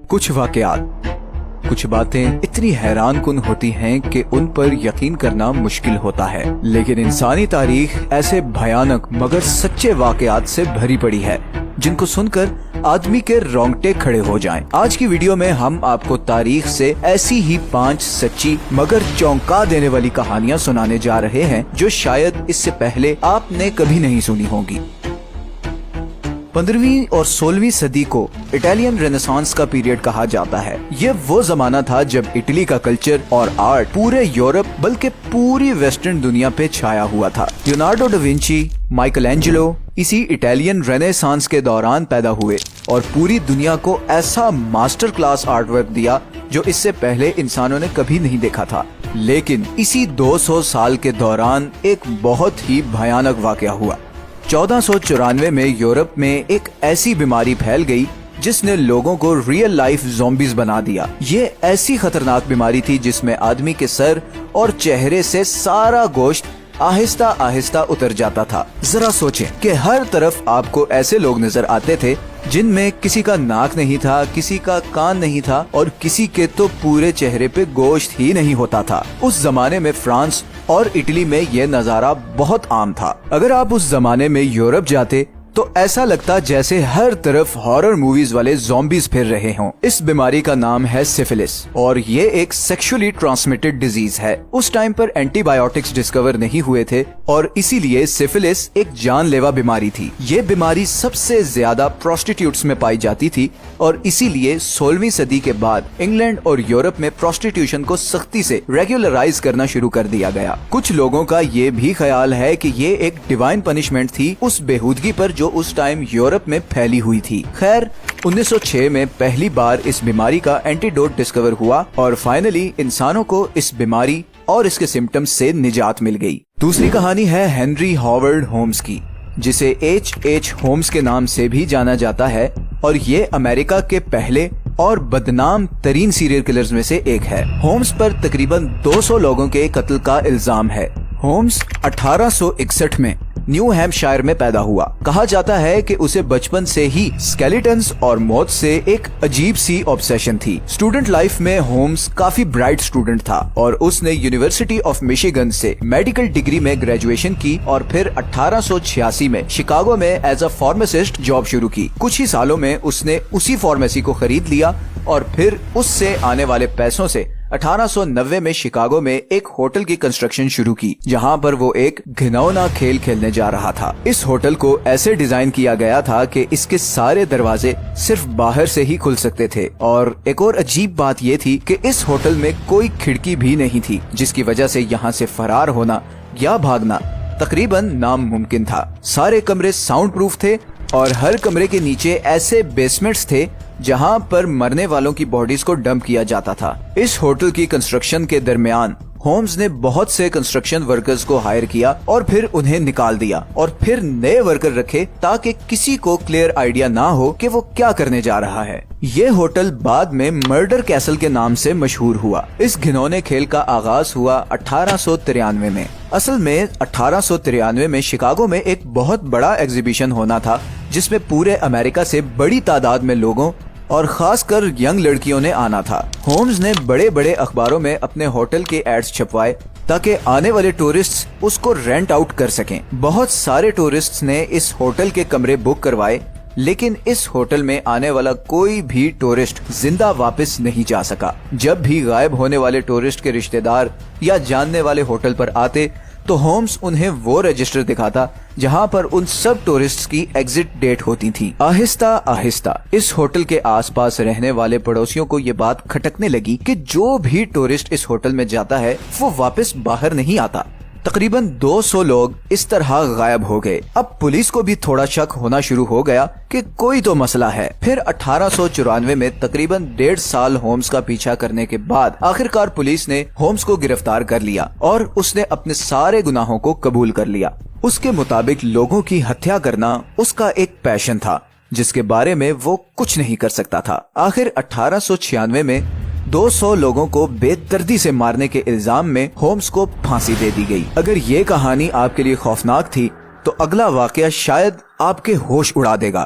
کچھ واقعات، کچھ باتیں اتنی حیران کن ہوتی ہیں کہ ان پر یقین کرنا مشکل ہوتا ہے، لیکن انسانی تاریخ ایسے بھیانک مگر سچے واقعات سے بھری پڑی ہے جن کو سن کر آدمی کے رونگٹے کھڑے ہو جائیں۔ آج کی ویڈیو میں ہم آپ کو تاریخ سے ایسی ہی 5 سچی مگر چونکا دینے والی کہانیاں سنانے جا رہے ہیں جو شاید اس سے پہلے آپ نے کبھی نہیں سنی ہوں گی۔ 15ویں اور 16ویں صدی کو اٹالین رینیسانس کا پیریڈ کہا جاتا ہے۔ یہ وہ زمانہ تھا جب اٹلی کا کلچر اور آرٹ پورے یورپ بلکہ پوری ویسٹرن دنیا پہ چھایا ہوا تھا۔ لیونارڈو ڈا ونچی، مائیکل اینجلو اسی اٹالین رینیسانس کے دوران پیدا ہوئے اور پوری دنیا کو ایسا ماسٹر کلاس آرٹ ورک دیا جو اس سے پہلے انسانوں نے کبھی نہیں دیکھا تھا۔ لیکن اسی 200 سال کے دوران ایک بہت ہی بھیانک واقعہ ہوا۔ 1494 میں یورپ میں ایک ایسی بیماری پھیل گئی جس نے لوگوں کو ریئل لائف زومبیز بنا دیا۔ یہ ایسی خطرناک بیماری تھی جس میں آدمی کے سر اور چہرے سے سارا گوشت آہستہ آہستہ اتر جاتا تھا۔ ذرا سوچیں کہ ہر طرف آپ کو ایسے لوگ نظر آتے تھے جن میں کسی کا ناک نہیں تھا، کسی کا کان نہیں تھا اور کسی کے تو پورے چہرے پہ گوشت ہی نہیں ہوتا تھا۔ اس زمانے میں فرانس اور اٹلی میں یہ نظارہ بہت عام تھا۔ اگر آپ اس زمانے میں یورپ جاتے تو ایسا لگتا جیسے ہر طرف ہارر موویز والے زومبیز پھر رہے ہوں۔ اس بیماری کا نام ہے سفلس اور یہ ایک سیکشولی ٹرانسمیٹڈ ڈیزیز ہے۔ اس ٹائم پر اینٹی بایوٹکس ڈسکور نہیں ہوئے تھے اور اسی لیے سفلس ایک جان لیوا بیماری تھی۔ یہ بیماری سب سے زیادہ پروسٹیٹیوٹس میں پائی جاتی تھی اور اسی لیے 16ویں صدی کے بعد انگلینڈ اور یورپ میں پروسٹیٹیوشن کو سختی سے ریگولرائز کرنا شروع کر دیا گیا۔ کچھ لوگوں کا یہ بھی خیال ہے کہ یہ ایک ڈیوائن پنشمنٹ تھی اس بےہودگی پر جو اس ٹائم یورپ میں پھیلی ہوئی تھی۔ خیر 1906 میں پہلی بار اس بیماری کا اینٹی ڈوٹ ڈسکور ہوا اور فائنلی انسانوں کو اس بیماری اور اس کے سمپٹمز سے نجات مل گئی۔ دوسری کہانی ہے ہنری ہاورڈ ہومز کی، جسے ایچ ہومز کے نام سے بھی جانا جاتا ہے اور یہ امریکہ کے پہلے اور بدنام ترین سیریل کلرز میں سے ایک ہے۔ ہومز پر تقریباً 200 لوگوں کے قتل کا الزام ہے۔ ہومز 1861 میں نیو ہیمپ شائر میں پیدا ہوا۔ کہا جاتا ہے کہ اسے بچپن سے ہی سکیلیٹنز اور موت سے ایک عجیب سی آبسیشن تھی۔ اسٹوڈنٹ لائف میں ہومز کافی برائٹ اسٹوڈنٹ تھا اور اس نے یونیورسٹی آف میشیگن سے میڈیکل ڈگری میں گریجویشن کی اور پھر 1886 میں شکاگو میں ایز اے فارماسسٹ جاب شروع کی۔ کچھ ہی سالوں میں اس نے اسی فارمیسی کو خرید لیا اور پھر اس سے آنے والے پیسوں سے 1890 میں شکاگو میں ایک ہوٹل کی کنسٹرکشن شروع کی جہاں پر وہ ایک گھنونا کھیل کھیلنے جا رہا تھا۔ اس ہوٹل کو ایسے ڈیزائن کیا گیا تھا کہ اس کے سارے دروازے صرف باہر سے ہی کھل سکتے تھے اور ایک اور عجیب بات یہ تھی کہ اس ہوٹل میں کوئی کھڑکی بھی نہیں تھی جس کی وجہ سے یہاں سے فرار ہونا یا بھاگنا تقریباً ناممکن تھا۔ سارے کمرے ساؤنڈ پروف تھے اور ہر کمرے کے نیچے ایسے بیسمنٹس تھے جہاں پر مرنے والوں کی باڈیز کو ڈمپ کیا جاتا تھا۔ اس ہوٹل کی کنسٹرکشن کے درمیان ہومز نے بہت سے کنسٹرکشن ورکرز کو ہائر کیا اور پھر انہیں نکال دیا اور پھر نئے ورکر رکھے تاکہ کسی کو کلیئر آئیڈیا نہ ہو کہ وہ کیا کرنے جا رہا ہے۔ یہ ہوٹل بعد میں مرڈر کیسل کے نام سے مشہور ہوا۔ اس گھنونے کھیل کا آغاز ہوا 1893 میں۔ اصل میں 1893 میں شکاگو میں ایک بہت بڑا ایگزیبیشن ہونا تھا جس میں پورے امریکہ سے بڑی تعداد میں لوگوں اور خاص کر ینگ لڑکیوں نے آنا تھا۔ ہومز نے بڑے بڑے اخباروں میں اپنے ہوٹل کے ایڈز چھپوائے تاکہ آنے والے ٹورسٹس اس کو رینٹ آؤٹ کر سکیں۔ بہت سارے ٹورسٹس نے اس ہوٹل کے کمرے بک کروائے لیکن اس ہوٹل میں آنے والا کوئی بھی ٹورسٹ زندہ واپس نہیں جا سکا۔ جب بھی غائب ہونے والے ٹورسٹ کے رشتہ دار یا جاننے والے ہوٹل پر آتے تو ہومز انہیں وہ رجسٹر دکھاتا جہاں پر ان سب ٹورسٹس کی ایگزٹ ڈیٹ ہوتی تھی۔ آہستہ آہستہ اس ہوٹل کے آس پاس رہنے والے پڑوسیوں کو یہ بات کھٹکنے لگی کہ جو بھی ٹورسٹ اس ہوٹل میں جاتا ہے وہ واپس باہر نہیں آتا۔ تقریباً 200 لوگ اس طرح غائب ہو گئے۔ اب پولیس کو بھی تھوڑا شک ہونا شروع ہو گیا کہ کوئی تو مسئلہ ہے۔ پھر 1894 میں تقریباً 1.5 سال ہومز کا پیچھا کرنے کے بعد آخرکار پولیس نے ہومز کو گرفتار کر لیا اور اس نے اپنے سارے گناہوں کو قبول کر لیا۔ اس کے مطابق لوگوں کی ہتیا کرنا اس کا ایک پیشن تھا جس کے بارے میں وہ کچھ نہیں کر سکتا تھا۔ آخر 1896 میں 200 لوگوں کو بے دردی سے مارنے کے الزام میں ہومز کو پھانسی دے دی گئی۔ اگر یہ کہانی آپ کے لیے خوفناک تھی تو اگلا واقعہ شاید آپ کے ہوش اڑا دے گا۔